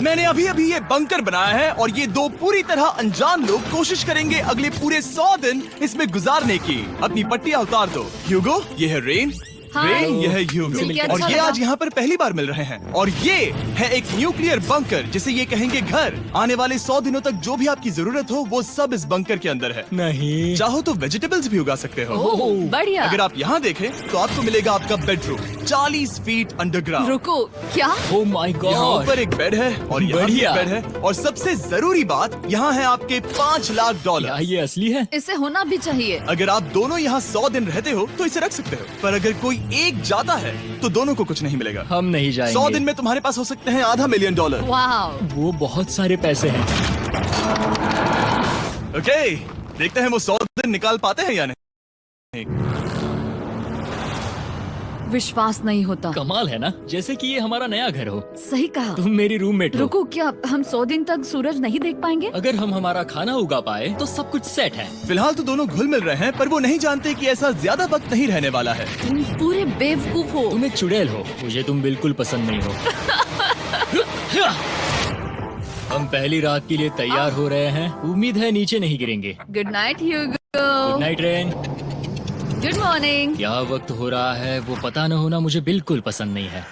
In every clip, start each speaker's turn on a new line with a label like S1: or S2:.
S1: मैंने अभी अभी ये बंकर बनाया है और ये दो पूरी तरह अनजान लोग कोशिश करेंगे अगले पूरे 100 दिन इसमें गुजारने की। अपनी पट्टियां उतार दो। ह्यूगो, ये है रेन। रेन, ये है ह्यूगो और ये आज यहाँ पर पहली बार मिल रहे हैं। और ये है एक न्यूक्लियर बंकर जिसे ये कहेंगे घर। आने वाले 100 दिनों तक जो भी आपकी जरूरत हो वो सब इस बंकर के अंदर है।
S2: नहीं,
S1: चाहो तो वेजिटेबल्स भी उगा सकते हो।
S3: बढ़िया।
S1: अगर आप यहाँ देखें तो आपको मिलेगा आपका बेडरूम 40 फीट अंडरग्राउंड।
S3: रुको, क्या?
S2: ओह माय
S1: यहाँ
S2: गॉड।
S1: ऊपर एक बेड है और यहाँ भी एक
S2: बढ़िया।
S1: बेड है और सबसे जरूरी बात यहाँ है आपके $5 लाख।
S2: क्या ये असली है?
S3: इसे होना भी चाहिए।
S1: अगर आप दोनों यहाँ 100 दिन रहते हो तो इसे रख सकते हो, पर अगर कोई एक जाता है तो दोनों को कुछ नहीं मिलेगा।
S2: हम नहीं जाएंगे।
S1: 100 दिन में तुम्हारे पास हो सकते हैं $500 मिलियन।
S3: वाह,
S2: वो बहुत सारे पैसे हैं।
S1: ओके, देखते हैं वो 100 दिन निकाल पाते हैं या नहीं।
S3: विश्वास नहीं होता।
S2: कमाल है ना, जैसे कि ये हमारा नया घर हो।
S3: सही कहा।
S2: तुम मेरी रूममेट हो।
S3: रुको, क्या हम 100 दिन तक सूरज नहीं देख पाएंगे?
S2: अगर हम हमारा खाना उगा पाए तो सब कुछ सेट है।
S1: फिलहाल तो दोनों घुल मिल रहे हैं, पर वो नहीं जानते कि ऐसा ज्यादा वक्त नहीं रहने वाला है।
S3: तुम पूरे बेवकूफ हो।
S2: तुम एक चुड़ैल हो, मुझे तुम बिल्कुल पसंद नहीं हो। हम पहली रात के लिए तैयार हो रहे हैं। उम्मीद है नीचे नहीं गिरेंगे।
S3: Good night Hugo.
S2: Good night Ren.
S3: Good morning.
S2: क्या वक्त हो रहा है वो पता न होना मुझे बिल्कुल पसंद नहीं है।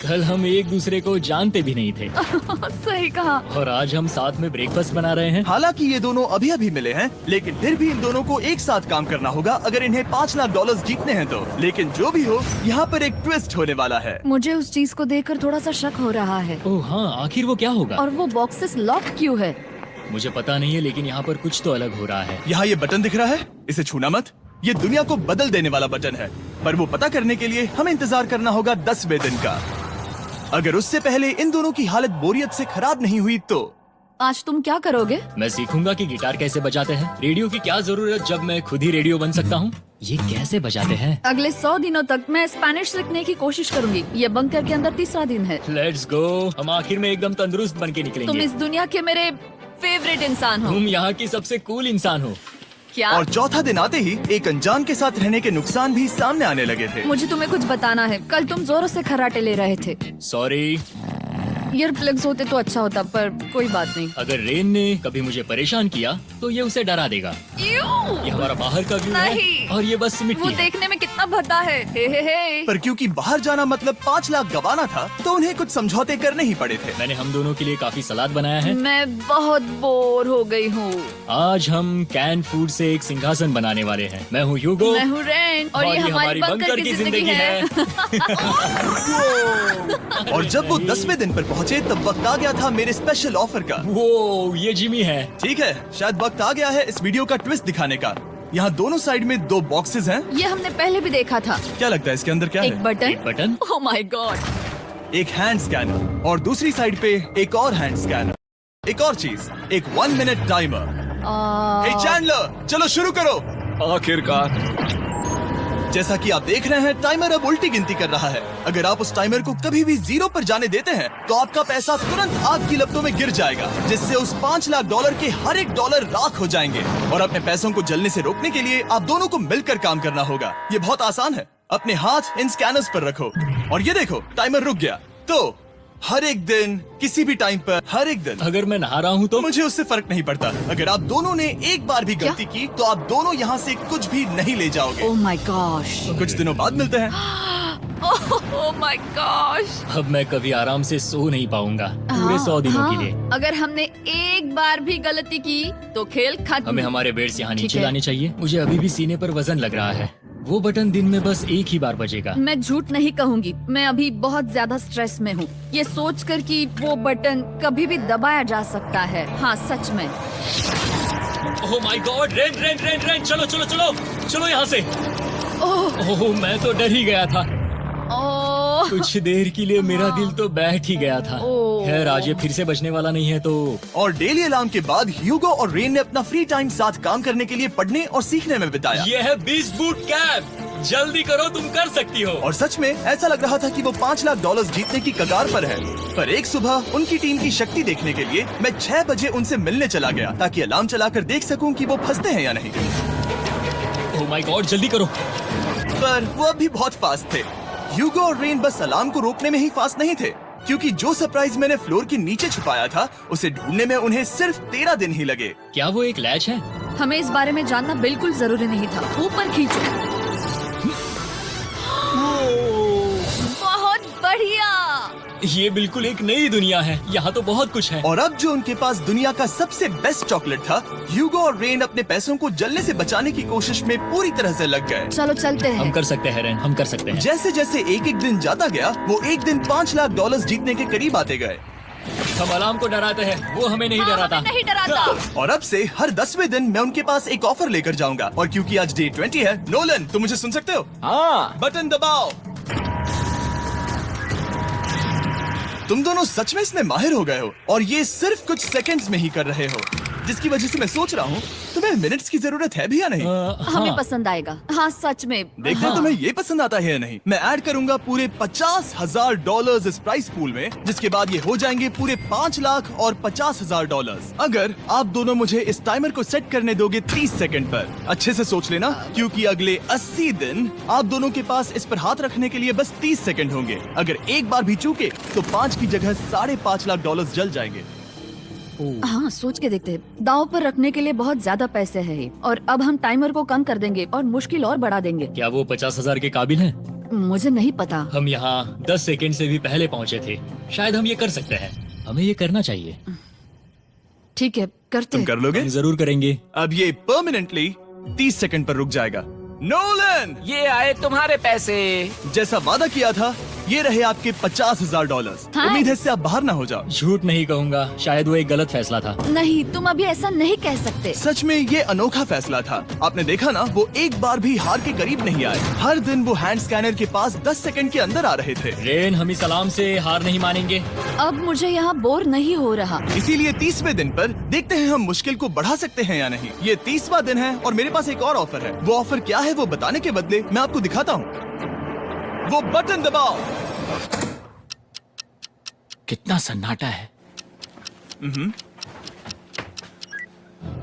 S2: कल हम एक दूसरे को जानते भी नहीं थे
S3: सही कहा।
S2: और आज हम साथ में ब्रेकफास्ट बना रहे हैं।
S1: हालांकि ये दोनों अभी अभी मिले हैं, लेकिन फिर भी इन दोनों को एक साथ काम करना होगा अगर इन्हें $5 लाख जीतने हैं तो। लेकिन जो भी हो, यहाँ पर एक ट्विस्ट होने वाला है।
S3: मुझे उस चीज को देखकर थोड़ा सा शक हो रहा है।
S2: ओह हाँ, आखिर वो क्या होगा?
S3: और वो बॉक्सेस लॉक क्यों है?
S2: मुझे पता नहीं है, लेकिन यहाँ पर कुछ तो अलग हो रहा है।
S1: यहाँ ये बटन दिख रहा है, इसे छूना मत। ये दुनिया को बदल देने वाला बटन है, पर वो पता करने के लिए हमें इंतजार करना होगा 10वें दिन का। अगर उससे पहले इन दोनों की हालत बोरियत से खराब नहीं हुई तो
S3: आज तुम क्या करोगे?
S2: मैं सीखूंगा कि गिटार कैसे बजाते हैं। रेडियो की क्या जरूरत जब मैं खुद ही रेडियो बन सकता हूँ। ये कैसे बजाते हैं?
S3: अगले 100 दिनों तक मैं स्पेनिश सीखने की कोशिश करूंगी। ये बंकर के अंदर 3रा दिन है।
S2: Let's go. हम आखिर में एकदम तंदुरुस्त बन के
S3: तुम
S2: निकलेंगे।
S3: इस दुनिया के मेरे फेवरेट इंसान हो।
S2: तुम यहाँ की सबसे कूल इंसान हो।
S3: क्या?
S1: और चौथा दिन आते ही एक अनजान के साथ रहने के नुकसान भी सामने आने लगे थे।
S3: मुझे तुम्हें कुछ बताना है। कल तुम जोरों से खर्राटे ले रहे थे।
S2: सॉरी।
S3: ईयर प्लग्स होते तो अच्छा होता, पर कोई बात नहीं।
S2: अगर रेन ने कभी मुझे परेशान किया तो ये उसे डरा देगा। ये हमारा बाहर का व्यू है
S3: नहीं।
S2: और ये बस
S3: वो
S2: मिट्टी है।
S3: देखने में कितना भद्दा है। हे।
S1: पर क्योंकि बाहर जाना मतलब 5 लाख गवाना था, तो उन्हें कुछ समझौते करने ही पड़े थे।
S2: मैंने हम दोनों के लिए काफी सलाद बनाया है।
S3: मैं बहुत बोर हो गई हूँ।
S2: आज हम कैन फूड से एक सिंहासन बनाने वाले हैं। मैं हूँ ह्यूगो
S3: मैं हूँ रेन और ये हमारी बंकर की जिंदगी है।
S1: और जब वो 10वें दिन पर पहुँचे तब वक्त आ गया था मेरे स्पेशल ऑफर का।
S2: वो ये जिमी है।
S1: ठीक है, शायद वक्त आ गया है इस वीडियो का ट्विस्ट दिखाने का। यहाँ दोनों साइड में 2 बॉक्सेस हैं।
S3: ये हमने पहले भी देखा था।
S1: क्या लगता है इसके अंदर क्या
S3: एक
S1: है?
S3: Button.
S2: Button.
S3: Oh my God.
S1: एक हैंड स्कैनर और दूसरी साइड पे एक और हैंड स्कैनर। एक और चीज, एक 1 मिनट टाइमर। हे चैंडलर, चलो शुरू करो।
S4: आखिरकार।
S1: जैसा कि आप देख रहे हैं, टाइमर अब उल्टी गिनती कर रहा है। अगर आप उस टाइमर को कभी भी 0 पर जाने देते हैं तो आपका पैसा तुरंत आग की लपटों में गिर जाएगा, जिससे उस $5 लाख के हर एक डॉलर राख हो जाएंगे। और अपने पैसों को जलने से रोकने के लिए आप दोनों को मिलकर काम करना होगा। ये बहुत आसान है। अपने हाथ इन स्कैनर्स पर रखो और ये देखो, टाइमर रुक गया। तो हर एक दिन, किसी भी टाइम पर, हर एक दिन।
S2: अगर मैं नहा रहा हूँ तो
S1: मुझे उससे फर्क नहीं पड़ता। अगर आप दोनों ने एक बार भी गलती की तो आप दोनों यहाँ से कुछ भी नहीं ले जाओगे।
S3: Oh my gosh.
S1: कुछ दिनों बाद मिलते हैं।
S3: Oh my gosh.
S2: अब मैं कभी आराम से सो नहीं पाऊंगा पूरे 100 दिनों के लिए।
S3: अगर हमने एक बार भी गलती की तो खेल खत्म।
S2: हमें हमारे बेड से यहाँ
S3: ठीक
S2: नीचे
S3: है।
S2: लाने चाहिए। मुझे अभी भी सीने पर वजन लग रहा है। वो बटन दिन में बस एक ही बार बजेगा।
S3: मैं झूठ नहीं कहूँगी, मैं अभी बहुत ज्यादा स्ट्रेस में हूँ, ये सोचकर कि वो बटन कभी भी दबाया जा सकता है। हाँ सच में।
S2: ओह my God. Rain rain rain rain, चलो चलो चलो चलो यहाँ से। ओह मैं तो डर ही गया था।
S3: ओह
S2: कुछ देर के लिए मेरा दिल तो बैठ ही गया था।
S3: ओह।
S2: खैर आज ये फिर से बचने वाला नहीं है तो।
S1: और डेली अलार्म के बाद ह्यूगो और रेन ने अपना फ्री टाइम साथ काम करने के लिए पढ़ने और सीखने में बिताया।
S2: ये है 20 बूट कैप। जल्दी करो, तुम कर सकती हो।
S1: और सच में ऐसा लग रहा था कि वो $5 लाख जीतने की कगार पर है। पर एक सुबह उनकी टीम की शक्ति देखने के लिए मैं 6 बजे उनसे मिलने चला गया, ताकि अलार्म चलाकर देख सकूं कि वो फंसते हैं या नहीं।
S2: ओह माय गॉड, जल्दी करो।
S1: पर वो अभी बहुत फास्ट थे। ह्यूगो और रेन बस अलार्म को रोकने में ही फास्ट नहीं थे, क्योंकि जो सरप्राइज मैंने फ्लोर के नीचे छुपाया था उसे ढूंढने में उन्हें सिर्फ 13 दिन ही लगे।
S2: क्या वो एक लैच है?
S3: हमें इस बारे में जानना बिल्कुल जरूरी नहीं था। ऊपर खींचो। बहुत बढ़िया।
S2: ये बिल्कुल एक नई दुनिया है। यहाँ तो बहुत कुछ है।
S1: और अब जो उनके पास दुनिया का सबसे बेस्ट चॉकलेट था, ह्यूगो और रेन अपने पैसों को जलने से बचाने की कोशिश में पूरी तरह से लग गए।
S3: चलो चलते
S2: हम
S3: हैं।
S2: कर सकते हैं रेन, हम कर सकते हैं।
S1: जैसे जैसे एक एक दिन जाता गया वो एक दिन $5 लाख जीतने के करीब आते गए।
S2: हम अलार्म को डराते हैं, वो हमें नहीं
S3: हाँ,
S2: डराता।
S3: हमें नहीं डराता।
S1: और अब से हर 10वें दिन मैं उनके पास एक ऑफर लेकर जाऊंगा। और क्योंकि आज डे 20 है, नोलन तुम मुझे सुन सकते हो?
S4: हाँ।
S1: बटन दबाओ। तुम दोनों सच में इसमें माहिर हो गए हो और ये सिर्फ कुछ सेकंड्स में ही कर रहे हो, जिसकी वजह से मैं सोच रहा हूँ तुम्हें मिनट्स की जरूरत है भी या नहीं।
S3: हमें
S2: हाँ।
S3: पसंद आएगा। हाँ सच में।
S1: देखते हैं तुम्हें ये पसंद आता है या नहीं। मैं ऐड करूंगा पूरे $50,000 इस प्राइस पूल में, जिसके बाद ये हो जाएंगे पूरे $5 लाख और $50,000 अगर आप दोनों मुझे इस टाइमर को सेट करने दोगे 30 सेकंड पर। अच्छे से सोच लेना, क्योंकि अगले 80 दिन आप दोनों के पास इस पर हाथ रखने के लिए बस 30 सेकंड होंगे। अगर एक बार भी चूके तो 5 की जगह $5.5 लाख जल जाएंगे।
S3: हाँ सोच के देखते हैं। दांव पर रखने के लिए बहुत ज्यादा पैसे हैं और अब हम टाइमर को कम कर देंगे और मुश्किल और बढ़ा देंगे।
S2: क्या वो 50,000 के काबिल हैं?
S3: मुझे नहीं पता।
S2: हम यहाँ 10 सेकंड से भी पहले पहुँचे थे। शायद हम ये कर सकते हैं। हमें ये करना चाहिए।
S3: ठीक है करते
S1: तुम
S3: हैं।
S1: कर लोगे?
S2: हम जरूर करेंगे।
S1: अब ये परमानेंटली 30 सेकंड पर रुक जाएगा। नोलन,
S4: ये आए तुम्हारे पैसे।
S1: जैसा वादा किया था, ये रहे आपके $50,000।
S3: हाँ।
S1: उम्मीद है इससे आप बाहर ना हो जाओ।
S2: झूठ नहीं कहूँगा, शायद वो एक गलत फैसला था।
S3: नहीं तुम अभी ऐसा नहीं कह सकते।
S1: सच में ये अनोखा फैसला था। आपने देखा ना, वो एक बार भी हार के करीब नहीं आए। हर दिन वो हैंड स्कैनर के पास 10 सेकंड के अंदर आ रहे थे।
S2: रेन, हम इस अलार्म से हार नहीं मानेंगे।
S3: अब मुझे यहाँ बोर नहीं हो रहा।
S1: इसीलिए 30वें दिन पर देखते हैं हम मुश्किल को बढ़ा सकते हैं या नहीं। ये 30वां दिन है और मेरे पास एक और ऑफर है। वो ऑफर क्या है वो बताने के बदले मैं आपको दिखाता हूँ। वो बटन दबाओ।
S4: कितना सन्नाटा है।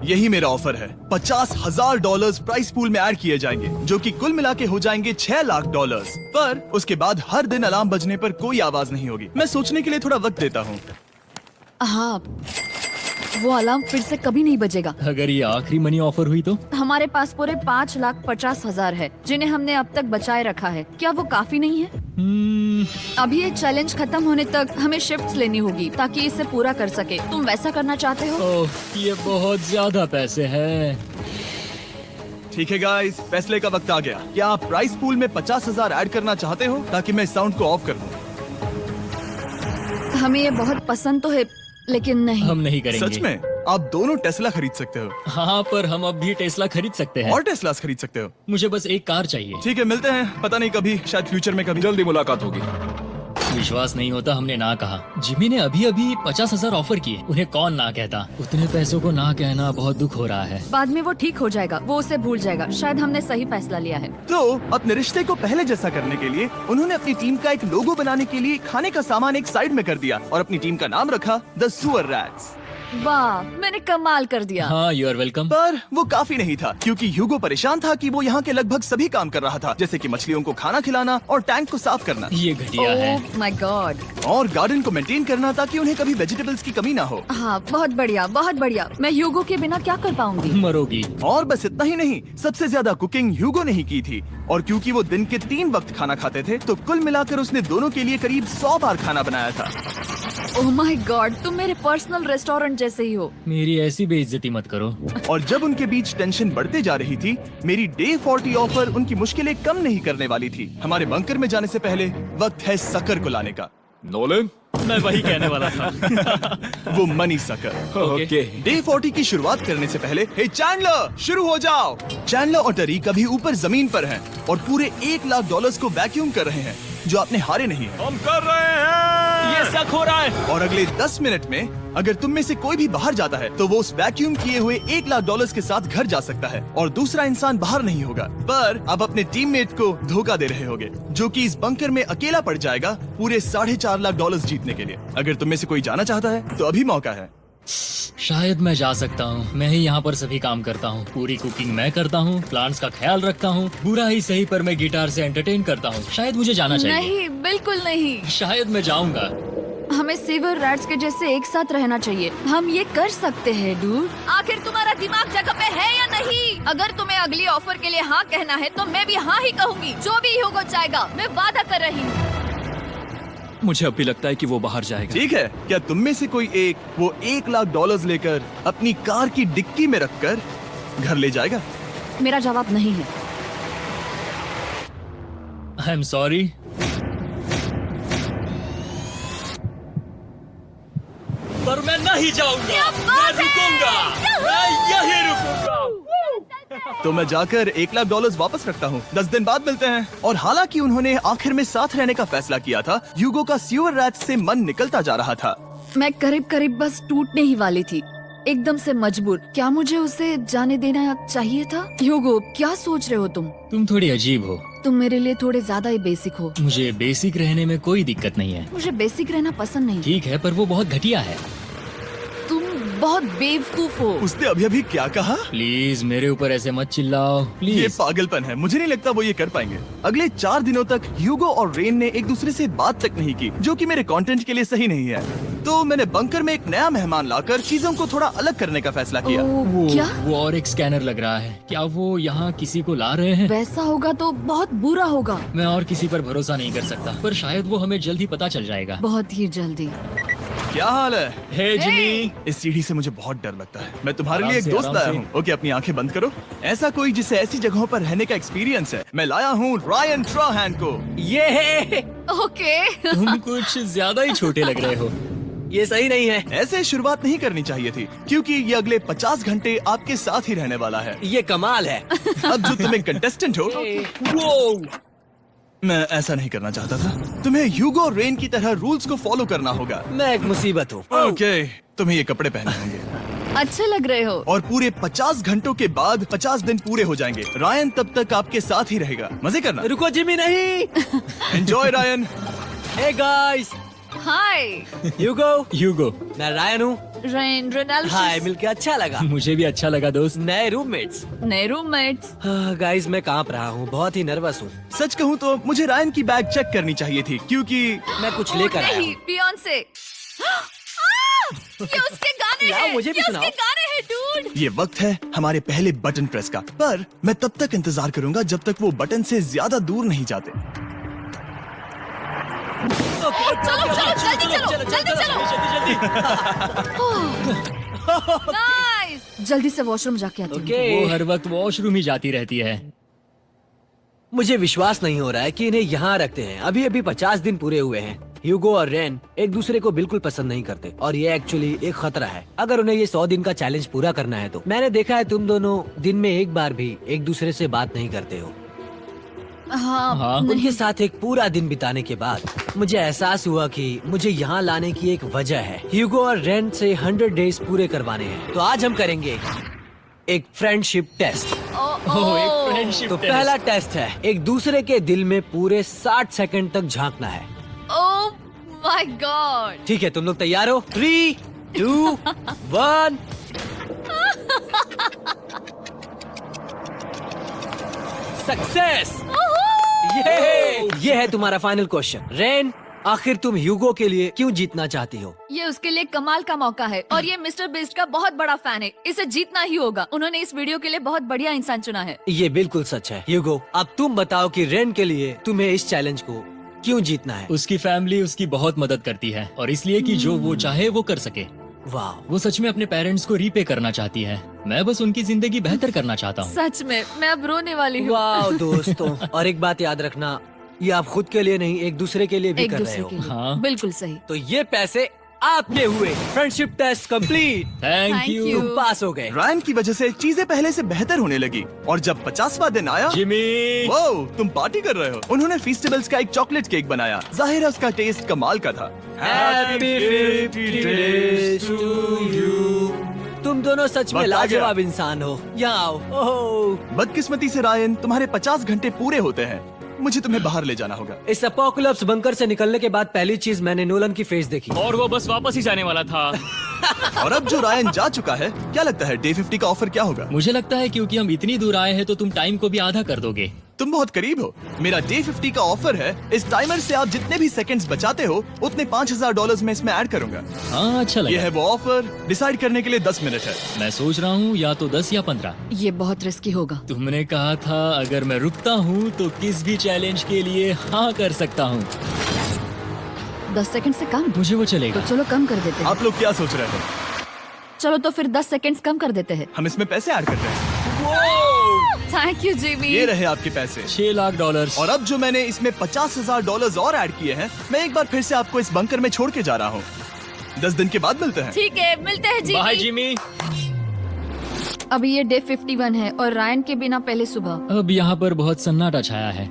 S1: यही मेरा ऑफर है। $50,000 प्राइस पूल में ऐड किए जाएंगे, जो कि कुल मिला के हो जाएंगे $6 लाख। पर उसके बाद हर दिन अलार्म बजने पर कोई आवाज नहीं होगी। मैं सोचने के लिए थोड़ा वक्त देता हूँ।
S3: हाँ वो अलार्म फिर से कभी नहीं बजेगा।
S2: अगर ये आखिरी मनी ऑफर हुई तो?
S3: हमारे पास पूरे $5,50,000 है, जिन्हें हमने अब तक बचाए रखा है। क्या वो काफी नहीं है? अभी ये चैलेंज खत्म होने तक हमें शिफ्ट्स लेनी होगी ताकि इसे पूरा कर सके। तुम वैसा करना चाहते हो?
S2: ओह, ये बहुत ज्यादा पैसे हैं।
S1: ठीक है गाइस, फैसले का वक्त आ गया। क्या आप प्राइस पूल में 50,000 ऐड करना चाहते हो ताकि मैं साउंड को ऑफ कर दूं?
S3: हमें ये बहुत पसंद तो है लेकिन नहीं।
S2: हम नहीं करेंगे।
S1: सच में? आप दोनों टेस्ला खरीद सकते हो
S2: हाँ, पर हम अब भी टेस्ला खरीद सकते हैं।
S1: और टेस्लास खरीद सकते हो।
S2: मुझे बस एक कार चाहिए।
S1: ठीक है, मिलते हैं। पता नहीं कभी, शायद फ्यूचर में कभी।
S4: जल्दी मुलाकात होगी।
S2: विश्वास नहीं होता हमने ना कहा। जिमी ने अभी अभी 50,000 ऑफर किए। उन्हें कौन ना कहता। उतने पैसों को ना कहना बहुत दुख हो रहा है।
S3: बाद में वो ठीक हो जाएगा, वो उसे भूल जाएगा। शायद हमने सही फैसला लिया है।
S1: तो अपने रिश्ते को पहले जैसा करने के लिए उन्होंने अपनी टीम का एक लोगो बनाने के लिए खाने का सामान एक साइड में कर दिया और अपनी टीम का नाम रखा द सुअर रैट्स।
S3: वाह मैंने कमाल कर दिया।
S2: हाँ, यू आर वेलकम।
S1: पर वो काफी नहीं था, क्योंकि ह्यूगो परेशान था कि वो यहाँ के लगभग सभी काम कर रहा था, जैसे कि मछलियों को खाना खिलाना और टैंक को साफ करना
S2: ये घटिया है।
S3: ओह माय गॉड।
S1: और गार्डन को मेंटेन करना ताकि उन्हें कभी वेजिटेबल्स की कमी ना हो।
S3: हाँ बहुत बढ़िया बहुत बढ़िया। मैं ह्यूगो के बिना क्या कर पाऊंगी?
S2: मरोगी।
S1: और बस इतना ही नहीं, सबसे ज्यादा कुकिंग ह्यूगो ने ही की थी। और क्योंकि वो दिन के 3 वक्त खाना खाते थे, तो कुल मिलाकर उसने दोनों के लिए करीब 100 बार खाना बनाया था।
S3: ओह माय गॉड, तुम मेरे पर्सनल रेस्टोरेंट जैसे ही हो।
S2: मेरी ऐसी बेइज्जती मत करो।
S1: और जब उनके बीच टेंशन बढ़ते जा रही थी, मेरी डे 40 ऑफर उनकी मुश्किलें कम नहीं करने वाली थी। हमारे बंकर में जाने से पहले वक्त है सकर को लाने का।
S4: नोलन।
S2: मैं वही कहने वाला था।
S1: वो मनी सकर।
S4: ओके।
S1: डे 40 की शुरुआत करने से पहले, हे चैंडलर, शुरू हो जाओ। चैंडलर और टरीक अभी ऊपर जमीन पर हैं और पूरे $1 लाख को वैक्यूम कर रहे हैं, जो आपने हारे नहीं है।
S4: हम कर रहे हैं।
S2: ये शक हो रहा है।
S1: और अगले 10 मिनट में अगर तुम में से कोई भी बाहर जाता है, तो वो उस वैक्यूम किए हुए $1 लाख के साथ घर जा सकता है और दूसरा इंसान बाहर नहीं होगा। पर आप अपने टीममेट को धोखा दे रहे होगे, जो कि इस बंकर में अकेला पड़ जाएगा पूरे $4.5 लाख जीतने के लिए। अगर तुम में से कोई जाना चाहता है तो अभी मौका है।
S2: शायद मैं जा सकता हूँ। मैं ही यहाँ पर सभी काम करता हूँ। पूरी कुकिंग मैं करता हूँ, प्लांट्स का ख्याल रखता हूँ। बुरा ही सही, पर मैं गिटार से एंटरटेन करता हूँ। शायद मुझे जाना चाहिए।
S3: नहीं बिल्कुल नहीं।
S2: शायद मैं जाऊंगा।
S3: हमें सेवर रैट्स के जैसे एक साथ रहना चाहिए। हम ये कर सकते हैं डूड। आखिर तुम्हारा दिमाग जगह पे है या नहीं? अगर तुम्हें अगली ऑफर के लिए हाँ कहना है तो मैं भी हाँ ही कहूँगी। जो भी ह्यूगो चाहेगा, मैं वादा कर रही हूँ।
S5: मुझे अब भी लगता है कि वो बाहर जाएगा।
S1: ठीक है, क्या तुम में से कोई एक वो $1 लाख लेकर अपनी कार की डिक्की में रखकर घर ले जाएगा?
S3: मेरा जवाब नहीं है।
S2: I am sorry.
S5: पर मैं नहीं जाऊंगा, मैं रुकूंगा, मैं यही रुकूंगा।
S1: तो मैं जाकर $1 लाख वापस रखता हूँ। 10 दिन बाद मिलते हैं। और हालांकि उन्होंने आखिर में साथ रहने का फैसला किया था, ह्यूगो का सीवर रैट्स से मन निकलता जा रहा था।
S3: मैं करीब करीब बस टूटने ही वाली थी, एकदम से मजबूर। क्या मुझे उसे जाने देना चाहिए था? ह्यूगो, क्या सोच रहे हो तुम?
S2: तुम थोड़ी अजीब हो।
S3: तुम मेरे लिए थोड़े ज्यादा ही बेसिक हो।
S2: मुझे बेसिक रहने में कोई दिक्कत नहीं है।
S3: मुझे बेसिक रहना पसंद नहीं।
S2: ठीक है, पर वो बहुत घटिया है।
S3: तुम बहुत बेवकूफ हो।
S1: उसने अभी अभी क्या कहा?
S2: प्लीज मेरे ऊपर ऐसे मत चिल्लाओ,
S1: ये
S2: प्लीज।
S1: पागलपन है। मुझे नहीं लगता वो ये कर पाएंगे। अगले 4 दिनों तक ह्यूगो और रेन ने एक दूसरे से बात तक नहीं की, जो कि मेरे कंटेंट के लिए सही नहीं है। तो मैंने बंकर में एक नया मेहमान लाकर चीजों को थोड़ा अलग करने का फैसला किया।
S3: ओ, क्या?
S2: वो और एक स्कैनर लग रहा है। क्या वो यहाँ किसी को ला रहे हैं?
S3: वैसा होगा तो बहुत बुरा होगा।
S2: मैं और किसी पर भरोसा नहीं कर सकता, पर शायद वो हमें जल्द ही पता चल जाएगा।
S3: बहुत ही जल्दी।
S1: क्या हाल है?
S2: हे जिमी।
S1: इस सीढ़ी से मुझे बहुत डर लगता है। मैं तुम्हारे
S2: आराम
S1: लिए एक
S2: से,
S1: दोस्त
S2: आराम
S1: लाया
S2: से।
S1: हूँ। ओके, अपनी आंखें बंद करो। ऐसा कोई जिसे ऐसी जगहों पर रहने का एक्सपीरियंस है। मैं लाया हूँ रायन ट्राहैन को।
S4: ये है,
S3: ओके।
S2: तुम कुछ ज्यादा ही छोटे लग रहे हो।
S4: ये सही नहीं है।
S1: ऐसे शुरुआत नहीं करनी चाहिए थी, क्योंकि ये अगले 50 घंटे आपके साथ ही रहने वाला है।
S4: ये कमाल है।
S1: अब जो तुम एक कंटेस्टेंट हो,
S4: वो
S1: मैं ऐसा नहीं करना चाहता था। तुम्हें ह्यूगो और रेन की तरह रूल्स को फॉलो करना होगा।
S4: मैं एक मुसीबत हूँ।
S1: ओके, तुम्हें ये कपड़े पहनने होंगे।
S3: अच्छे लग रहे हो।
S1: और पूरे 50 घंटों के बाद 50 दिन पूरे हो जाएंगे। रायन तब तक आपके साथ ही रहेगा। मजे करना।
S4: रुको जिमी, नहीं।
S1: Enjoy Ryan.
S4: हे गाइस,
S3: हाय
S4: ह्यूगो।
S2: ह्यूगो।
S4: मैं रायन हूँ।
S3: रेनाल्ड।
S4: हाय, मिलके अच्छा लगा।
S2: मुझे भी अच्छा लगा दोस्त।
S4: नए रूममेट्स।
S3: नए रूममेट्स।
S4: गाइस, मैं कांप रहा हूँ, बहुत ही नर्वस हूँ।
S1: सच कहूँ तो मुझे रायन की बैग चेक करनी चाहिए थी, क्योंकि
S4: मैं कुछ लेकर आया
S3: नहीं,
S4: हूँ।
S3: बियॉन्से। ये उसके गाने
S4: यार,
S3: हैं।
S4: मुझे भी
S3: ये
S4: सुनाओ।
S3: उसके गाने हैं डूड।
S1: ये वक्त है हमारे पहले बटन प्रेस का। पर मैं तब तक इंतजार करूंगा जब तक वो बटन से ज्यादा दूर नहीं जाते।
S3: चलो चलो जल्दी चलो। नाइस। जल्दी से वॉशरूम जाके आती हूँ।
S2: वो हर वक्त वॉशरूम ही जाती रहती है।
S4: मुझे विश्वास नहीं हो रहा है कि इन्हें यहाँ रखते हैं। अभी अभी 50 दिन पूरे हुए हैं। ह्यूगो और रेन एक दूसरे को बिल्कुल पसंद नहीं करते और ये एक्चुअली एक खतरा है। अगर उन्हें ये 100 दिन का चैलेंज पूरा करना है तो। मैंने देखा है तुम दोनों दिन में एक बार भी एक दूसरे से बात नहीं करते हो।
S3: हाँ,
S4: उनके साथ एक पूरा दिन बिताने के बाद मुझे एहसास हुआ कि मुझे यहाँ लाने की एक वजह है। ह्यूगो और रेन से 100 डेज पूरे करवाने हैं। तो आज हम करेंगे एक फ्रेंडशिप टेस्ट।
S2: एक फ्रेंडशिप
S4: तो पहला टेस्ट है, एक दूसरे के दिल में पूरे 60 सेकंड तक झांकना है।
S3: ओह माय गॉड।
S4: ठीक है, तुम लोग तैयार हो? 3, 2, 1। सक्सेस। ये है तुम्हारा फाइनल क्वेश्चन। रेन, आखिर तुम ह्यूगो के लिए क्यों जीतना चाहती हो?
S3: ये उसके लिए कमाल का मौका है और ये मिस्टर बीस्ट का बहुत बड़ा फैन है। इसे जीतना ही होगा। उन्होंने इस वीडियो के लिए बहुत बढ़िया इंसान चुना है।
S4: ये बिल्कुल सच है। ह्यूगो, अब तुम बताओ कि रेन के लिए तुम्हें इस चैलेंज को क्यों जीतना है?
S2: उसकी फैमिली उसकी बहुत मदद करती है और इसलिए कि जो वो चाहे वो कर सके।
S4: वाह,
S2: वो सच में अपने पेरेंट्स को रीपे करना चाहती है। मैं बस उनकी जिंदगी बेहतर करना चाहता हूँ।
S3: सच में मैं अब रोने वाली हूँ।
S4: वाह दोस्तों। और एक बात याद रखना, ये आप खुद के लिए नहीं, एक दूसरे के लिए भी
S3: एक
S4: कर रहे
S3: दूसरे
S4: हो।
S3: के लिए।
S2: हाँ।
S3: बिल्कुल सही।
S4: तो ये पैसे आपके हुए। Friendship test complete.
S2: Thank
S3: Thank
S2: you
S3: you।
S4: तुम पास हो गए।
S1: रायन की वजह से चीजें पहले से बेहतर होने लगी। और जब 50वां दिन आया,
S2: जिमी।
S1: वो तुम पार्टी कर रहे हो। उन्होंने फीस्टेबल्स का एक चॉकलेट केक बनाया। जाहिर है उसका टेस्ट कमाल का था।
S4: Happy 50 days to you। तुम दोनों सच में
S1: वक्त आ गया।
S4: लाजवाब इंसान हो। यहाँ आओ। ओह,
S1: बदकिस्मती से रायन, तुम्हारे 50 घंटे पूरे होते हैं। मुझे तुम्हें बाहर ले जाना होगा।
S4: इस अपोकलिप्स बंकर से निकलने के बाद पहली चीज मैंने नोलन की फेस देखी।
S5: और वो बस वापस ही जाने वाला था।
S1: और अब जो रायन जा चुका है, क्या लगता है डे 50 का ऑफर क्या होगा?
S2: मुझे लगता है क्योंकि हम इतनी दूर आए हैं तो तुम टाइम को भी आधा कर दोगे।
S1: तुम बहुत करीब हो। मेरा डे 50 का ऑफर है। इस टाइमर से आप जितने भी सेकंड्स बचाते हो उतने $5000 में इसमें ऐड करूंगा।
S2: हाँ अच्छा
S1: ये
S2: लगा।
S1: है वो ऑफर। डिसाइड करने के लिए 10 मिनट है।
S2: मैं सोच रहा हूँ या तो 10 या 15।
S3: ये बहुत रिस्की होगा।
S2: तुमने कहा था अगर मैं रुकता हूँ तो किस भी चैलेंज के लिए हाँ कर सकता हूँ।
S3: 10 सेकंड से कम?
S2: मुझे वो
S3: तो
S2: चलेगा।
S3: चलो कम कर देते हैं।
S1: आप लोग क्या सोच रहे हैं?
S3: चलो तो फिर 10 सेकंड्स कम कर देते हैं।
S1: हम इसमें पैसे ऐड करते हैं।
S3: Thank you Jimmy.
S1: ये रहे आपके पैसे।
S2: $6 लाख।
S1: और अब जो मैंने इसमें $50,000 और ऐड किए हैं, मैं एक बार फिर से आपको इस बंकर में छोड़ के जा रहा हूँ। 10 दिन के बाद मिलते हैं।
S3: ठीक है, मिलते हैं
S2: बाय
S3: जिमी।
S2: जिमी।
S3: अभी ये डे 51 है और रायन के बिना पहले सुबह।
S2: अब यहाँ पर बहुत सन्नाटा छाया है।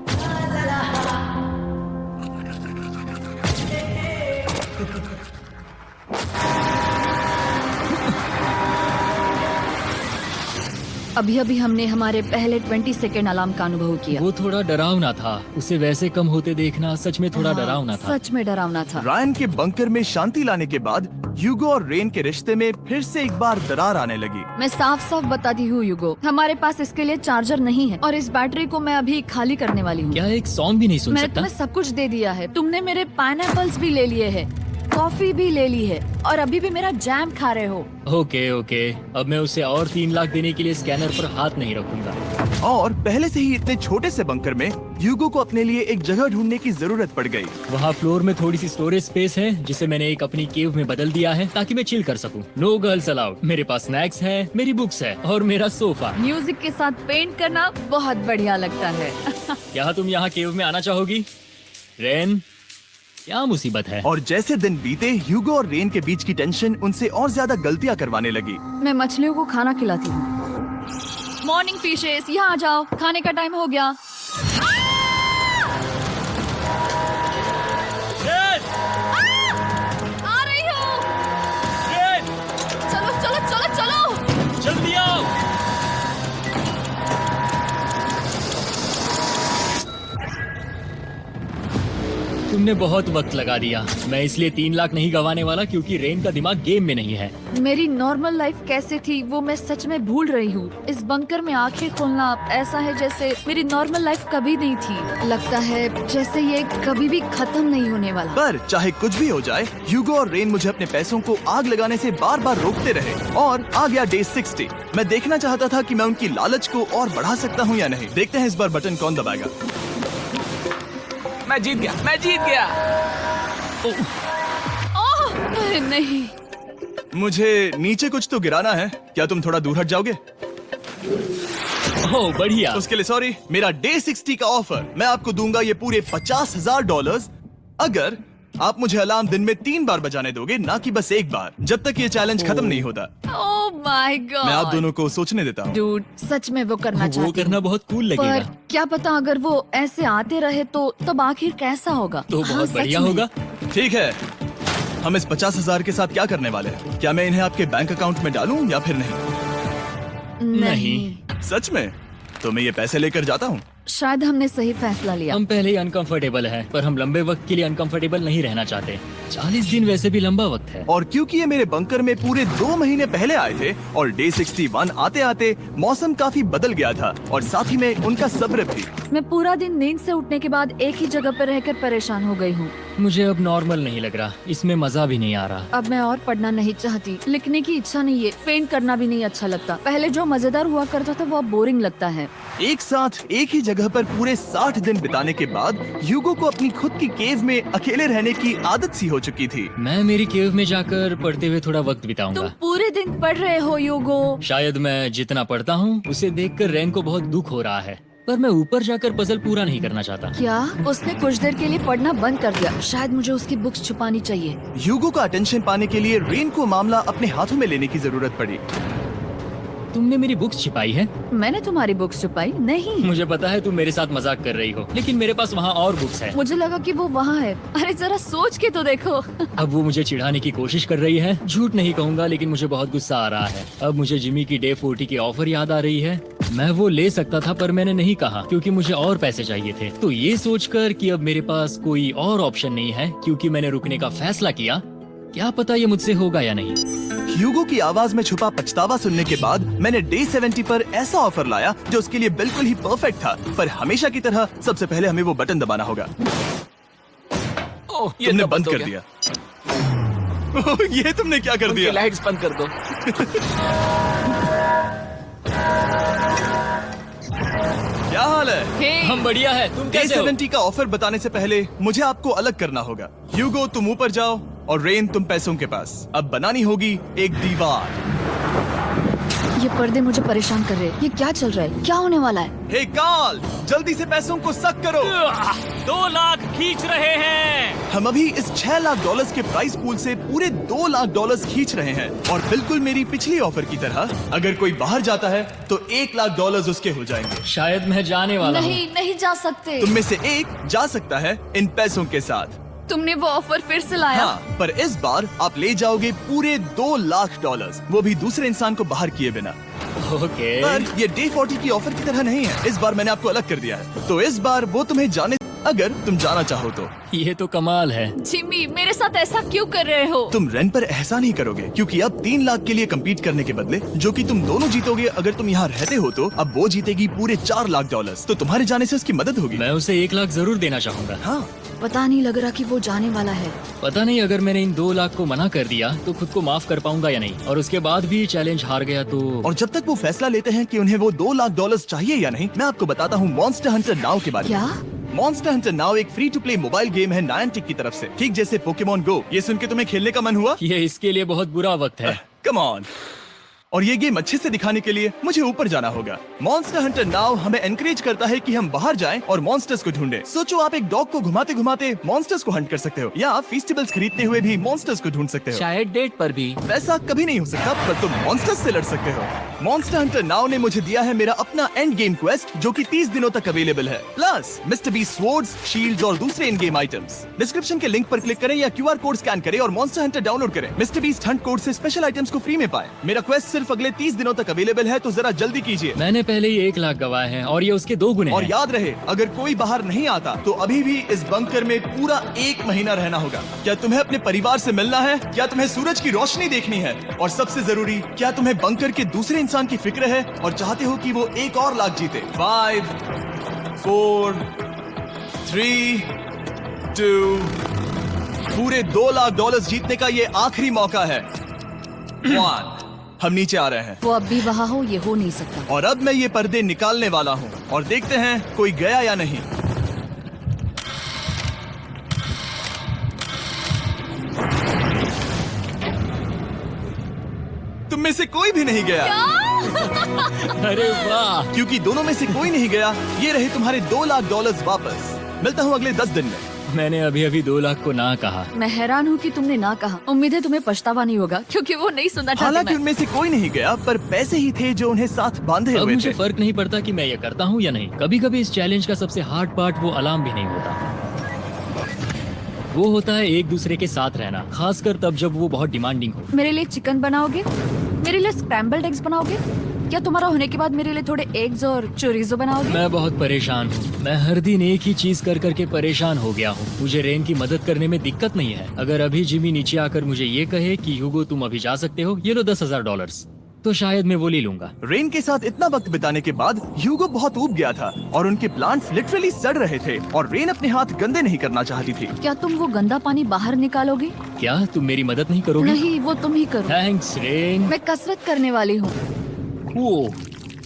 S3: अभी अभी हमने हमारे पहले 20 सेकेंड अलार्म का अनुभव किया।
S2: वो थोड़ा डरावना था। उसे वैसे कम होते देखना सच में थोड़ा डरावना था।
S3: सच में डरावना था।
S1: रायन के बंकर में शांति लाने के बाद ह्यूगो और रेन के रिश्ते में फिर से एक बार दरार आने लगी।
S3: मैं साफ साफ बताती हूँ यूगो, हमारे पास इसके लिए चार्जर नहीं है और इस बैटरी को मैं अभी खाली करने वाली हूँ।
S2: क्या एक सॉन्ग भी नहीं सुन
S3: मैंने
S2: सकता?
S3: तुम्हें सब कुछ दे दिया है। तुमने मेरे पाइनएप्पल्स भी ले लिए हैं, कॉफी भी ले ली है और अभी भी मेरा जैम खा रहे हो।
S2: ओके ओके, अब मैं उसे और 3 लाख देने के लिए स्कैनर पर हाथ नहीं रखूंगा।
S1: और पहले से ही इतने छोटे से बंकर में ह्यूगो को अपने लिए एक जगह ढूंढने की जरूरत पड़ गई।
S2: वहाँ फ्लोर में थोड़ी सी स्टोरेज स्पेस है जिसे मैंने एक अपनी केव में बदल दिया है ताकि मैं चिल कर सकूं। No girls allowed. मेरे पास स्नैक्स है, मेरी बुक्स है और मेरा सोफा।
S3: म्यूजिक के साथ पेंट करना बहुत बढ़िया लगता है।
S2: क्या तुम यहाँ केव में आना चाहोगी? रेन, क्या मुसीबत है?
S1: और जैसे दिन बीते, ह्यूगो और रेन के बीच की टेंशन उनसे और ज्यादा गलतियां करवाने लगी।
S3: मैं मछलियों को खाना खिलाती हूँ। मॉर्निंग फिशेस, यहाँ आ जाओ, खाने का टाइम हो गया।
S5: रेन!
S3: आ रही हूँ।
S5: रेन!
S3: चलो चलो चलो चलो।
S5: जल्दी आओ!
S2: तुमने बहुत वक्त लगा दिया। मैं इसलिए 3 लाख नहीं गंवाने वाला क्योंकि रेन का दिमाग गेम में नहीं है।
S3: मेरी नॉर्मल लाइफ कैसे थी वो मैं सच में भूल रही हूँ। इस बंकर में आंखें खोलना ऐसा है जैसे मेरी नॉर्मल लाइफ कभी नहीं थी। लगता है जैसे ये कभी भी खत्म नहीं होने वाला।
S1: पर चाहे कुछ भी हो जाए, ह्यूगो और रेन मुझे अपने पैसों को आग लगाने से बार बार रोकते रहे। और आ गया डे 60। मैं देखना चाहता था कि मैं उनकी लालच को और बढ़ा सकता हूँ या नहीं। देखते हैं इस बार बटन कौन दबाएगा।
S5: मैं जीत गया, मैं जीत गया।
S3: ओह नहीं।
S1: मुझे नीचे कुछ तो गिराना है। क्या तुम थोड़ा दूर हट जाओगे?
S2: ओह बढ़िया।
S1: उसके लिए सॉरी। मेरा डे 60 का ऑफर, मैं आपको दूंगा ये पूरे $50,000 अगर आप मुझे अलार्म दिन में 3 बार बजाने दोगे, ना कि बस एक बार, जब तक ये चैलेंज खत्म नहीं होता।
S3: ओह माय गॉड।
S1: मैं आप दोनों को सोचने देता हूँ।
S3: डूड, सच में वो करना
S2: वो
S3: चाहती
S2: करना
S3: हूँ।
S2: बहुत कूल
S3: पर
S2: लगेगा।
S3: क्या पता अगर वो ऐसे आते रहे तो तब आखिर कैसा होगा।
S2: तो
S3: हाँ,
S2: बहुत
S3: सच
S2: बढ़िया
S3: में।
S2: होगा।
S1: ठीक है, हम इस 50,000 के साथ क्या करने वाले हैं? क्या मैं इन्हें आपके बैंक अकाउंट में डालूं या फिर नहीं?
S2: नहीं।
S1: सच में? तो मैं ये पैसे लेकर जाता हूँ।
S3: शायद हमने सही फैसला लिया।
S2: हम पहले ही अनकंफर्टेबल हैं, पर हम लंबे वक्त के लिए अनकंफर्टेबल नहीं रहना चाहते। 40 दिन वैसे भी लंबा वक्त है।
S1: और क्योंकि ये मेरे बंकर में पूरे 2 महीने पहले आए थे और डे 61 आते आते मौसम काफी बदल गया था और साथ ही में उनका सब्र भी।
S3: मैं पूरा दिन नींद से उठने के बाद एक ही जगह पर रहकर परेशान हो गई हूँ।
S2: मुझे अब नॉर्मल नहीं लग रहा, इसमें मजा भी नहीं आ रहा।
S3: अब मैं और पढ़ना नहीं चाहती, लिखने की इच्छा नहीं है, पेंट करना भी नहीं अच्छा लगता। पहले जो मजेदार हुआ करता था वो अब बोरिंग लगता है।
S1: एक साथ एक ही जगह पर पूरे 60 दिन बिताने के बाद ह्यूगो को अपनी खुद की केव में अकेले रहने की आदत सी हो चुकी थी।
S2: मैं मेरी केव में जाकर पढ़ते हुए थोड़ा वक्त
S3: तुम
S2: बिताऊंगा।
S3: पूरे दिन पढ़ रहे हो यूगो।
S2: शायद मैं जितना पढ़ता हूँ उसे देखकर रैन को बहुत दुख हो रहा है, पर मैं ऊपर जाकर पजल पूरा नहीं करना चाहता।
S3: क्या उसने कुछ देर के लिए पढ़ना बंद कर दिया? शायद मुझे उसकी बुक्स छुपानी चाहिए।
S1: ह्यूगो का अटेंशन पाने के लिए रेन को मामला अपने हाथों में लेने की जरूरत पड़ी।
S2: तुमने मेरी बुक्स छिपाई है?
S3: मैंने तुम्हारी बुक्स छुपाई नहीं।
S2: मुझे पता है तुम मेरे साथ मजाक कर रही हो, लेकिन मेरे पास वहाँ और बुक्स है।
S3: मुझे लगा कि वो वहाँ है। अरे जरा सोच के तो देखो।
S2: अब वो मुझे चिढ़ाने की कोशिश कर रही है। झूठ नहीं कहूंगा, लेकिन मुझे बहुत गुस्सा आ रहा है। अब मुझे जिमी की डे 40 की ऑफर याद आ रही है। मैं वो ले सकता था पर मैंने नहीं कहा क्योंकि मुझे और पैसे चाहिए थे। तो ये सोचकर कि अब मेरे पास कोई और ऑप्शन नहीं है क्योंकि मैंने रुकने का फैसला किया, क्या पता ये मुझसे होगा या नहीं।
S1: ह्यूगो की आवाज में छुपा पछतावा सुनने के बाद मैंने डे 70 पर ऐसा ऑफर लाया जो उसके लिए बिल्कुल ही परफेक्ट था। पर हमेशा की तरह सबसे पहले हमें वो बटन दबाना होगा।
S4: ओह, ये
S1: तुमने
S4: तो
S1: बंद
S4: हो
S1: कर
S4: गया।
S1: दिया। ओह, ये तुमने क्या कर
S4: उनकी
S1: दिया?
S4: लाइट्स बंद कर दो।
S1: क्या हाल है?
S3: हे,
S2: हम बढ़िया है, तुम
S1: डे
S2: कैसे हो?
S1: 70 का ऑफर बताने से पहले मुझे आपको अलग करना होगा। ह्यूगो तुम ऊपर जाओ और रेन तुम पैसों के पास। अब बनानी होगी एक दीवार।
S3: ये पर्दे मुझे परेशान कर रहे हैं। ये क्या चल रहा है? क्या होने वाला है?
S1: हे काल, जल्दी से पैसों को सक करो।
S5: 2 लाख खींच रहे हैं।
S1: हम अभी इस $6 लाख के प्राइस पूल से पूरे $2 लाख खींच रहे हैं और बिल्कुल मेरी पिछली ऑफर की तरह अगर कोई बाहर जाता है तो $1 लाख उसके हो जाएंगे।
S2: शायद मैं जाने वाला हूँ।
S3: नहीं जा सकते।
S1: तुम में से एक जा सकता है इन पैसों के साथ।
S3: तुमने वो ऑफर फिर से लाया?
S1: हाँ, पर इस बार आप ले जाओगे पूरे $2 लाख, वो भी दूसरे इंसान को बाहर किए बिना।
S2: ओके।
S1: पर ये डे 40 की ऑफर की तरह नहीं है। इस बार मैंने आपको अलग कर दिया है, तो इस बार वो तुम्हें जाने, अगर तुम जाना चाहो तो।
S2: ये तो कमाल है।
S3: जिमी, मेरे साथ ऐसा क्यों कर रहे हो?
S1: तुम रेंट पर एहसान ही करोगे क्योंकि अब 3 लाख के लिए कम्पीट करने के बदले जो कि तुम दोनों जीतोगे अगर तुम यहाँ रहते हो, तो अब वो जीतेगी पूरे $4 लाख। तो तुम्हारे जाने से उसकी मदद होगी।
S2: मैं उसे 1 लाख जरूर देना चाहूंगा।
S1: हाँ,
S3: पता नहीं लग रहा कि वो जाने वाला है।
S2: पता नहीं अगर मैंने इन 2 लाख को मना कर दिया तो खुद को माफ कर पाऊंगा या नहीं, और उसके बाद भी चैलेंज हार गया तो।
S1: और जब तक वो फैसला लेते हैं कि उन्हें वो $2 लाख चाहिए या नहीं, मैं आपको बताता हूँ मॉन्स्टर हंटर नाउ के बारे में।
S3: क्या?
S1: मॉन्स्टर हंटर नाउ एक free to play mobile game है नायंटिक की तरफ से, ठीक जैसे पोकेमॉन गो। ये सुन के तुम्हें खेलने का मन हुआ?
S2: ये इसके लिए बहुत बुरा वक्त है।
S1: Come on. और ये गेम अच्छे से दिखाने के लिए मुझे ऊपर जाना होगा। मॉन्स्टर हंटर नाउ हमें एनकरेज करता है कि हम बाहर जाएं और मॉन्स्टर्स को ढूंढें। सोचो, आप एक डॉग को घुमाते घुमाते मॉन्स्टर्स को हंट कर सकते हो, या आप फेस्टिवल्स खरीदते हुए भी मॉन्स्टर्स को ढूंढ सकते हो।
S4: शायद डेट पर भी।
S1: वैसा कभी नहीं हो सकता, पर तुम मॉन्स्टर्स से लड़ सकते हो। मॉन्स्टर हंटर नाउ ने मुझे दिया है मेरा अपना एंड गेम क्वेस्ट, जो कि 30 दिनों तक अवेलेबल है, plus mister beast swords, shields और दूसरे इन गेम आइटम्स। डिस्क्रिप्शन के लिंक पर क्लिक करें या QR कोड स्कैन करें और मॉन्स्टर हंटर डाउनलोड करें। मिस्टर बीस्ट हंट कोड से स्पेशल आइटम्स को फ्री में पाएं। मेरा क्वेस्ट सिर्फ अगले 30 दिनों तक अवेलेबल है, तो जरा जल्दी कीजिए।
S2: मैंने पहले ही 1 लाख गवाए हैं और ये उसके 2 गुने
S1: और
S2: हैं।
S1: याद रहे, अगर कोई बाहर नहीं आता तो अभी भी इस बंकर में पूरा 1 महीना रहना होगा। क्या तुम्हें अपने परिवार से मिलना है? क्या तुम्हें सूरज की रोशनी देखनी है? और सबसे जरूरी, क्या तुम्हें बंकर के दूसरे इंसान की फिक्र है और चाहते हो कि वो $1 और लाख जीते? 5, 4, 3, 2, पूरे $2 लाख जीतने का ये आखिरी मौका है। 1, हम नीचे आ रहे हैं
S3: वो अब भी वहाँ हो, ये हो नहीं सकता।
S1: और अब मैं ये पर्दे निकालने वाला हूँ और देखते हैं कोई गया या नहीं। तुम में से कोई भी नहीं गया।
S2: अरे वाह।
S1: क्योंकि दोनों में से कोई नहीं गया, ये रहे तुम्हारे $2 लाख वापस। मिलता हूँ अगले 10 दिन में।
S2: मैंने अभी अभी 2 लाख को ना कहा।
S3: मैं हैरान हूँ कि तुमने ना कहा। उम्मीद है तुम्हें पछतावा नहीं होगा, क्योंकि वो नहीं सुनना चाहते।
S1: हालांकि
S3: मैं
S1: उनमें से कोई नहीं गया, पर पैसे ही थे जो उन्हें साथ बांधे
S2: अब
S1: हुए
S2: मुझे
S1: थे।
S2: फर्क नहीं पड़ता कि मैं ये करता हूँ या नहीं। कभी कभी इस चैलेंज का सबसे हार्ड पार्ट वो अलार्म भी नहीं होता, वो होता है एक दूसरे के साथ रहना, खासकर तब जब वो बहुत डिमांडिंग हो।
S3: मेरे लिए चिकन बनाओगे? मेरे लिए स्क्रैम्बल्ड एग्स बनाओगे? क्या तुम्हारा होने के बाद मेरे लिए थोड़े एग्स और चोरिजो बनाओगे?
S2: मैं बहुत परेशान हूँ। मैं हर दिन एक ही चीज कर करके परेशान हो गया हूँ। मुझे रेन की मदद करने में दिक्कत नहीं है। अगर अभी जिमी नीचे आकर मुझे ये कहे कि ह्यूगो तुम अभी जा सकते हो, ये लो $10,000, तो शायद मैं वो ले लूंगा।
S1: रेन के साथ इतना वक्त बिताने के बाद ह्यूगो बहुत ऊब गया था और उनके प्लांट्स लिटरली सड़ रहे थे और रेन अपने हाथ गंदे नहीं करना चाहती थी।
S3: क्या तुम वो गंदा पानी बाहर निकालोगे?
S2: क्या तुम मेरी मदद नहीं करोगे?
S3: नहीं, वो तुम ही करो।
S2: Thanks rain.
S3: मैं कसरत करने वाली हूँ।
S2: ओ,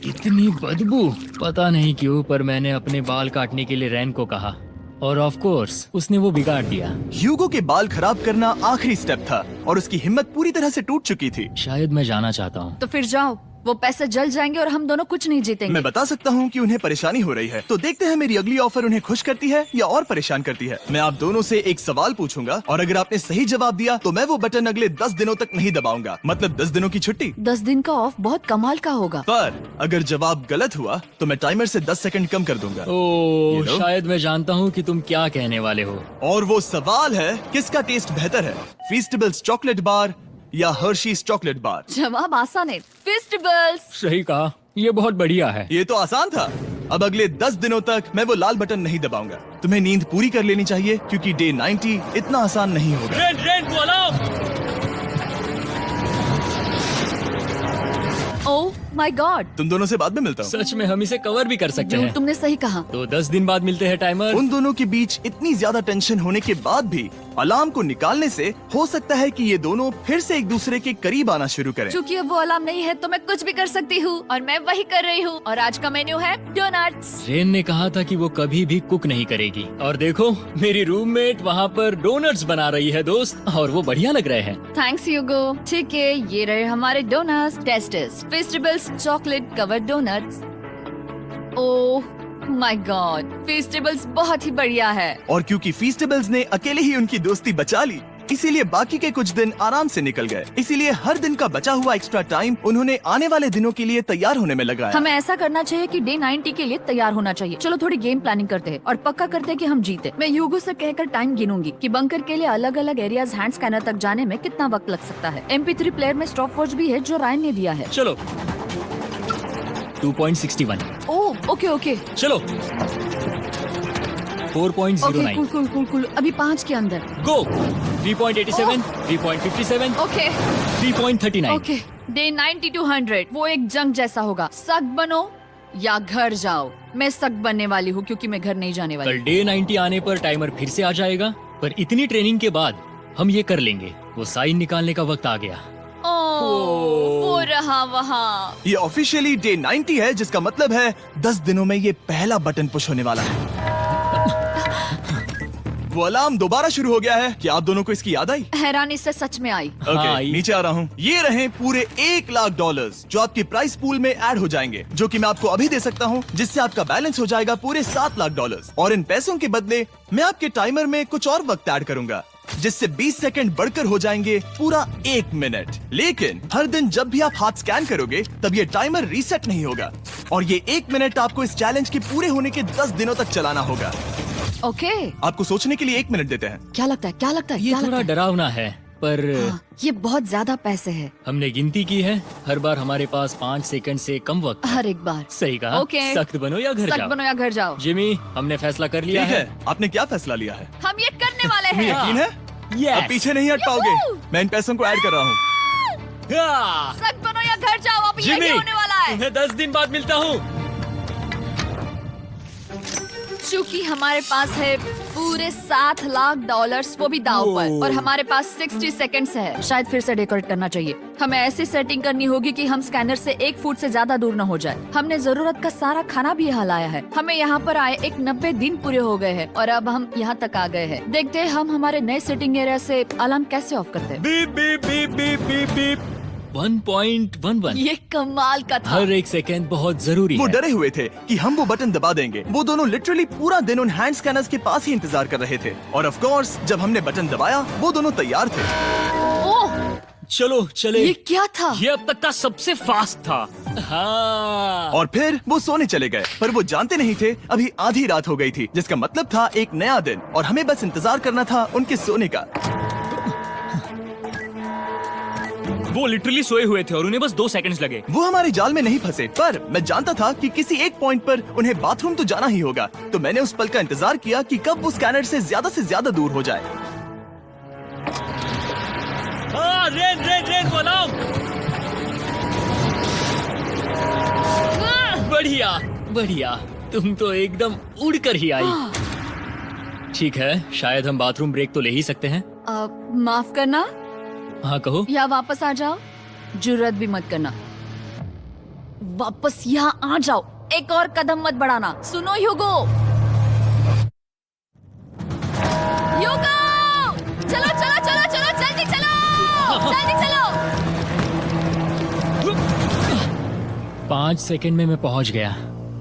S2: इतनी बदबू। पता नहीं क्यों, पर मैंने अपने बाल काटने के लिए रेन को कहा और ऑफ कोर्स उसने वो बिगाड़ दिया।
S1: ह्यूगो के बाल खराब करना आखिरी स्टेप था और उसकी हिम्मत पूरी तरह से टूट चुकी थी।
S2: शायद मैं जाना चाहता हूँ।
S3: तो फिर जाओ, वो पैसे जल जाएंगे और हम दोनों कुछ नहीं जीतेंगे।
S1: मैं बता सकता हूँ कि उन्हें परेशानी हो रही है, तो देखते हैं मेरी अगली ऑफर उन्हें खुश करती है या और परेशान करती है। मैं आप दोनों से एक सवाल पूछूंगा और अगर आपने सही जवाब दिया तो मैं वो बटन अगले 10 दिनों तक नहीं दबाऊंगा, मतलब 10 दिनों की छुट्टी।
S3: 10 दिन का ऑफ बहुत कमाल का होगा।
S1: पर अगर जवाब गलत हुआ तो मैं टाइमर से 10 सेकंड कम कर दूंगा।
S2: ओ,
S1: You know?
S2: शायद मैं जानता हूँ कि तुम क्या कहने वाले हो।
S1: और वो सवाल है, किसका टेस्ट बेहतर है, फेस्टिवल्स चॉकलेट बार या हर्शीज चॉकलेट बार?
S3: जवाब आसान है, फेस्टिवल्स।
S2: सही कहा, ये बहुत बढ़िया है।
S1: ये तो आसान था। अब अगले 10 दिनों तक मैं वो लाल बटन नहीं दबाऊंगा। तुम्हें नींद पूरी कर लेनी चाहिए क्योंकि डे 90 इतना आसान नहीं होगा।
S5: रेन को अलार्म।
S3: माय गॉड,
S1: तुम दोनों से बाद में मिलता हूँ।
S2: सच में हम इसे कवर भी कर सकते हैं।
S3: तुमने सही कहा।
S2: तो 10 दिन बाद मिलते हैं टाइमर।
S1: उन दोनों के बीच इतनी ज्यादा टेंशन होने के बाद भी अलार्म को निकालने से हो सकता है कि ये दोनों फिर से एक दूसरे के करीब आना शुरू करें।
S3: क्योंकि अब वो अलार्म नहीं है तो मैं कुछ भी कर सकती हूँ और मैं वही कर रही हूँ। और आज का मेन्यू है डोनट्स।
S2: रेन ने कहा था कि वो कभी भी कुक नहीं करेगी और देखो मेरी रूममेट वहाँ पर डोनट्स बना रही है दोस्त, और वो बढ़िया लग रहे हैं।
S3: Thanks Hugo. ठीक है, ये रहे हमारे डोनट्स। टेस्टेस festivals chocolate covered doughnuts. Oh my God, festivals बहुत ही बढ़िया है।
S1: और क्योंकि फीस्टेबल्स ने अकेले ही उनकी दोस्ती बचा ली, इसीलिए बाकी के कुछ दिन आराम से निकल गए। इसीलिए हर दिन का बचा हुआ एक्स्ट्रा टाइम उन्होंने आने वाले दिनों के लिए तैयार होने में लगाया।
S3: हमें ऐसा करना चाहिए कि डे 90 के लिए तैयार होना चाहिए। चलो थोड़ी गेम प्लानिंग करते हैं और पक्का करते हैं कि हम जीते। मैं ह्यूगो से कहकर टाइम गिनूंगी कि बंकर के लिए अलग अलग एरियाज हैंड स्कैनर तक जाने में कितना वक्त लग सकता है। MP3 प्लेयर में स्टॉप वॉच भी है जो रायन ने दिया है।
S2: चलो 2.61।
S3: ओह ओके ओके
S2: चलो 4.09।
S3: Cool cool cool cool. अभी 5 के अंदर।
S2: गो 3.87, 3.57,
S3: ओके
S2: 3.39।
S3: ओके। डे 90 to 100 वो एक जंग जैसा होगा। सख्त बनो या घर जाओ। मैं सख्त बनने वाली हूँ क्योंकि मैं घर नहीं जाने वाली।
S2: कल डे 90 आने पर टाइमर फिर से आ जाएगा, पर इतनी ट्रेनिंग के बाद हम ये कर लेंगे। वो साइन निकालने का वक्त आ गया।
S3: वो रहा वहाँ।
S1: ये ऑफिशियली डे 90 है, जिसका मतलब है 10 दिनों में ये पहला बटन पुश होने वाला है। वो अलार्म दोबारा शुरू हो गया है। क्या आप दोनों को इसकी याद आई?
S3: हैरानी से सच में आई।
S1: ओके,
S2: हाँ,
S1: नीचे आ रहा हूँ। ये रहे पूरे $1,00,000 जो आपके प्राइस पूल में ऐड हो जाएंगे, जो कि मैं आपको अभी दे सकता हूँ, जिससे आपका बैलेंस हो जाएगा पूरे $7,00,000। और इन पैसों के बदले मैं आपके टाइमर में कुछ और वक्त ऐड करूंगा, जिससे 20 सेकंड बढ़कर हो जाएंगे पूरा 1 मिनट। लेकिन हर दिन जब भी आप हाथ स्कैन करोगे तब ये टाइमर रीसेट नहीं होगा, और ये 1 मिनट आपको इस चैलेंज के पूरे होने के 10 दिनों तक चलाना होगा।
S3: ओके।
S1: आपको सोचने के लिए 1 मिनट देते हैं।
S3: क्या लगता है, क्या लगता है,
S2: ये
S3: क्या
S2: थोड़ा
S3: लगता है?
S2: डरावना है, पर
S3: हाँ, ये बहुत ज्यादा पैसे है
S2: हमने गिनती की है। हर बार हमारे पास 5 सेकंड से कम वक्त है।
S3: हर एक बार।
S2: सही कहा।
S3: ओके।
S2: सख्त बनो या घर
S3: सख्त
S2: जाओ।
S3: बनो या घर जाओ।
S2: जिमी, हमने फैसला कर लिया
S1: ठीक है, आपने क्या फैसला लिया है?
S3: हम ये करने वाले
S1: तुम्हें
S3: हैं।
S1: यकीन है?
S2: Yes.
S1: अब पीछे नहीं हट पाओगे।
S3: Yahoo!
S1: मैं इन पैसों को ऐड कर रहा हूँ।
S2: हाँ।
S3: सख्त बनो या घर जाओ। अब
S2: जिमी,
S3: यही होने वाला है।
S2: तुम्हें 10 दिन बाद मिलता हूँ।
S3: चूंकि हमारे पास है पूरे $7,00,000 वो भी दाव पर, और हमारे पास 60 सेकंड्स है। शायद फिर से डेकोरेट करना चाहिए। हमें ऐसी सेटिंग करनी होगी कि हम स्कैनर से 1 फुट से ज्यादा दूर न हो जाए। हमने जरूरत का सारा खाना भी यहाँ लाया है। हमें यहाँ पर आए 90 दिन पूरे हो गए हैं और अब हम यहाँ तक आ गए हैं। देखते हैं हम हमारे नए सेटिंग एरिया से अलार्म कैसे ऑफ करते हैं।
S2: Beep beep beep beep beep beep. 1.11।
S3: ये कमाल का था।
S2: हर एक सेकंड बहुत जरूरी
S1: वो
S2: है।
S1: डरे हुए थे कि हम वो बटन दबा देंगे। वो दोनों लिटरली पूरा दिन उन हैंड स्कैनर्स के पास ही इंतजार कर रहे थे, और ऑफ कोर्स जब हमने बटन दबाया वो दोनों तैयार थे।
S3: ओह,
S2: चलो चले।
S3: ये क्या था?
S2: ये अब तक का सबसे फास्ट था। हाँ।
S1: और फिर वो सोने चले गए, पर वो जानते नहीं थे अभी आधी रात हो गई थी, जिसका मतलब था एक नया दिन, और हमें बस इंतजार करना था उनके सोने का।
S5: वो लिटरली सोए हुए थे और उन्हें बस 2 सेकंड्स लगे।
S1: वो हमारे जाल में नहीं फंसे, पर मैं जानता था कि किसी एक पॉइंट पर उन्हें बाथरूम तो जाना ही होगा, तो मैंने उस पल का इंतजार किया कि कब वो स्कैनर से ज्यादा दूर हो जाए।
S5: हाँ, रेन रेन रेन वो अलार्म।
S2: बढ़िया बढ़िया, तुम तो एकदम उड़कर ही आई। ठीक है, शायद हम बाथरूम ब्रेक तो ले ही सकते हैं।
S3: माफ करना
S2: हाँ कहो।
S3: या वापस आ जाओ। जुर्रत भी मत करना। वापस यहाँ आ जाओ। एक और कदम मत बढ़ाना। सुनो ह्यूगो। ह्यूगो, चलो चलो चलो चलो, जल्दी चलो, जल्दी चलो।
S2: 5 सेकंड में मैं पहुंच गया,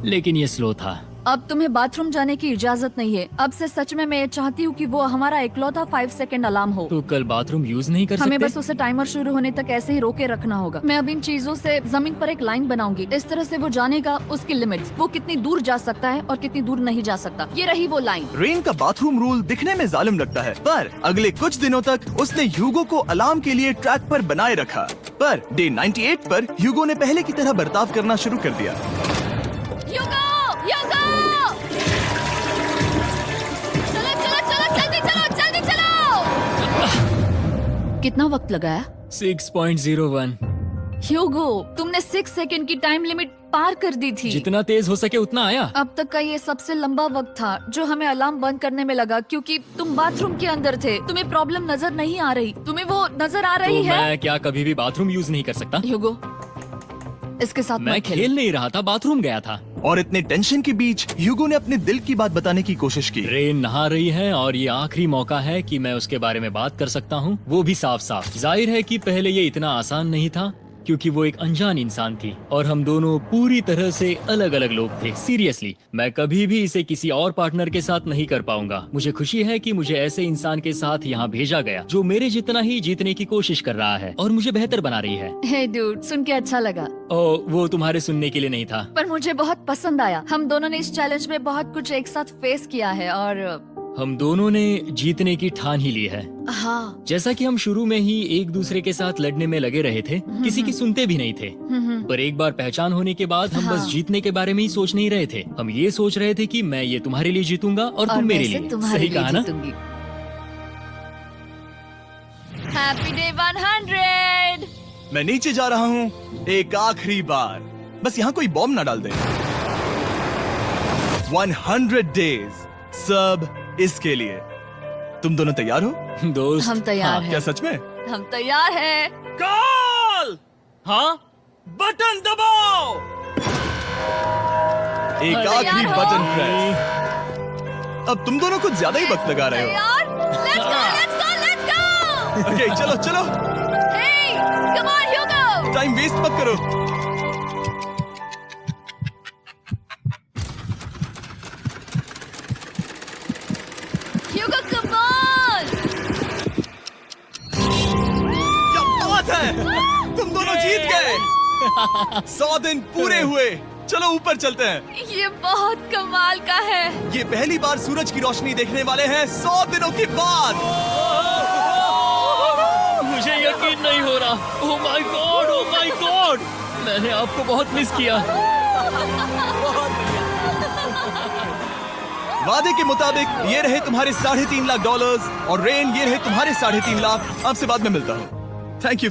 S2: लेकिन ये स्लो था।
S3: अब तुम्हें बाथरूम जाने की इजाजत नहीं है। अब से सच में मैं चाहती हूँ कि वो हमारा इकलौता 5 सेकंड अलार्म हो।
S2: तो कल बाथरूम यूज नहीं कर
S3: हमें
S2: सकते?
S3: बस उसे टाइमर शुरू होने तक ऐसे ही रोके रखना होगा। मैं अब इन चीजों से जमीन पर एक लाइन बनाऊंगी। इस तरह से वो जानेगा उसकी लिमिट्स, वो कितनी दूर जा सकता है और कितनी दूर नहीं जा सकता। ये रही वो लाइन।
S1: रेन का बाथरूम रूल दिखने में जालिम लगता है, पर अगले कुछ दिनों तक उसने ह्यूगो को अलार्म के लिए ट्रैक पर बनाए रखा। पर डे 98 पर ह्यूगो ने पहले की तरह बर्ताव करना शुरू कर दिया।
S3: ह्यूगो, ह्यूगो! चलो चलो चलो, जल्दी चलो, जल्दी चलो। कितना वक्त लगाया?
S2: 6.01।
S3: ह्यूगो, तुमने 6 सेकंड की टाइम लिमिट पार कर दी थी।
S2: जितना तेज हो सके उतना आया।
S3: अब तक का ये सबसे लंबा वक्त था जो हमें अलार्म बंद करने में लगा, क्योंकि तुम बाथरूम के अंदर थे। तुम्हें प्रॉब्लम नजर नहीं आ रही, तुम्हें वो नजर आ रही
S2: तो
S3: है?
S2: मैं क्या कभी भी बाथरूम यूज नहीं कर सकता?
S3: ह्यूगो, इसके साथ
S2: मैं
S3: मत खेलो।
S2: खेल नहीं रहा था, बाथरूम गया था।
S1: और इतने टेंशन के बीच ह्यूगो ने अपने दिल की बात बताने की कोशिश की।
S2: रेन नहा रही है और ये आखिरी मौका है कि मैं उसके बारे में बात कर सकता हूँ, वो भी साफ साफ। जाहिर है कि पहले ये इतना आसान नहीं था, क्योंकि वो एक अनजान इंसान थी और हम दोनों पूरी तरह से अलग अलग लोग थे। सीरियसली, मैं कभी भी इसे किसी और पार्टनर के साथ नहीं कर पाऊंगा। मुझे खुशी है कि मुझे ऐसे इंसान के साथ यहाँ भेजा गया जो मेरे जितना ही जीतने की कोशिश कर रहा है और मुझे बेहतर बना रही है।
S3: हे डूड, सुन के अच्छा लगा,
S2: ओ, वो तुम्हारे सुनने के लिए नहीं था।
S3: पर मुझे बहुत पसंद आया। हम दोनों ने इस चैलेंज में बहुत कुछ एक साथ फेस किया है और
S2: हम दोनों ने जीतने की ठान ही ली है।
S3: हाँ।
S2: जैसा कि हम शुरू में ही एक दूसरे के साथ लड़ने में लगे रहे थे, किसी की सुनते भी नहीं थे। पर एक बार पहचान होने के बाद हम बस
S3: हाँ।
S2: जीतने के बारे में ही सोच नहीं रहे थे। हम ये सोच रहे थे कि मैं ये तुम्हारे लिए जीतूंगा और तुम मेरे लिए। सही कहा ना?
S3: Happy day 100।
S1: मैं नीचे जा रहा हूँ एक आखिरी बार, बस यहाँ कोई बॉम्ब ना डाल दे। 100 डेज, सब इसके लिए। तुम दोनों तैयार हो?
S2: दोस्त,
S3: हम तैयार
S2: हाँ,
S3: हैं।
S1: क्या सच में?
S3: हम तैयार हैं।
S5: कॉल! हाँ? बटन दबाओ!
S1: एक
S2: अरे
S1: आखिरी
S3: यार हो।
S1: Button press. अब तुम दोनों कुछ ज्यादा ही वक्त लगा रहे हो।
S3: तैयार? Let's go, let's go, let's go!
S1: Okay, चलो चलो,
S3: Hey, come on, Hugo!
S1: Time waste मत करो।
S3: Hugo, come on!
S1: क्या बात है, तुम दोनों जीत गए। 100 दिन पूरे हुए। चलो ऊपर चलते हैं।
S3: ये बहुत कमाल का है।
S1: ये पहली बार सूरज की रोशनी देखने वाले हैं 100 दिनों के बाद।
S2: मुझे यकीन नहीं हो रहा। ओह my God, oh my God, मैंने आपको बहुत मिस किया।
S1: वादे के मुताबिक ये रहे तुम्हारे $3.5 लाख और रेन ये रहे तुम्हारे 3.5 लाख। आपसे बाद में मिलता हूँ। Thank you